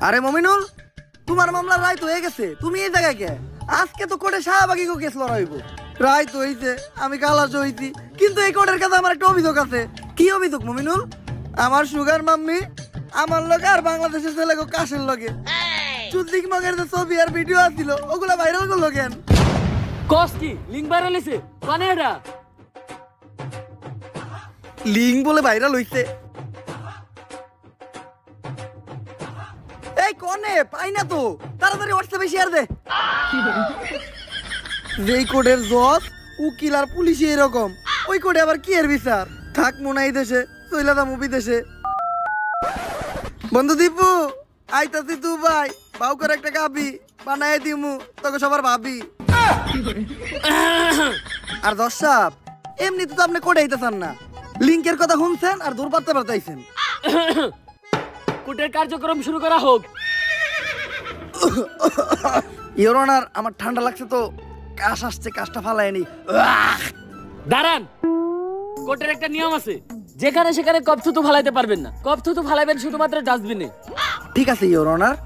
আরে মমিনুল, তোমার মামলা রায় তো হয়ে গেছে, তুমি এই জায়গায় কে? আজকে তো কোর্টে শাহবাগী কেস লড়াইব। রায় তো হইছে, আমি খালাস হইছি, কিন্তু এই কোর্টের কাছে আমার একটা অভিযোগ আছে। কি অভিযোগ মমিনুল? আমার সুগার মাম্মি আমার লগে আর বাংলাদেশের ছেলে কাশের লগে চুদ্দিক মগের যে ছবি আর ভিডিও আসছিল ওগুলা ভাইরাল করলো কেন? কস কি লিঙ্ক ভাইরাল হইছে? কানে এটা লিঙ্ক বলে ভাইরাল হইছে? এই কোনে পাই না তো, তাড়াতাড়ি হোয়াটসঅ্যাপে শেয়ার দে। যেই কোডের জজ উকিল আর পুলিশই এরকম, ওই কোডে আবার কি এর বিচার? থাক মোনাই দেশে, চইলাদা মুভি দেশে। বন্ধু দীপু, আইতাছি তু ভাই, বাউ করে একটা গাবি বানাই দিমু তোকে সবার ভাবি। আর দর্শক এমনি তো আপনি কোডে আইতেছেন না, লিঙ্কের কথা শুনছেন আর দূর পারতে পারতাইছেন। কোর্টের কার্যক্রম শুরু করা হোক। ইওর অনার, আমার ঠান্ডা লাগছে তো, কাশ আসছে, কাশটা ফালায়নি। দাঁড়ান, কোর্টের একটা নিয়ম আছে, যেখানে সেখানে কপ থুতু ফালাইতে পারবেন না। কপ থুতু ফালাইবেন শুধুমাত্র ডাস্টবিনে। ঠিক আছে ইওর অনার।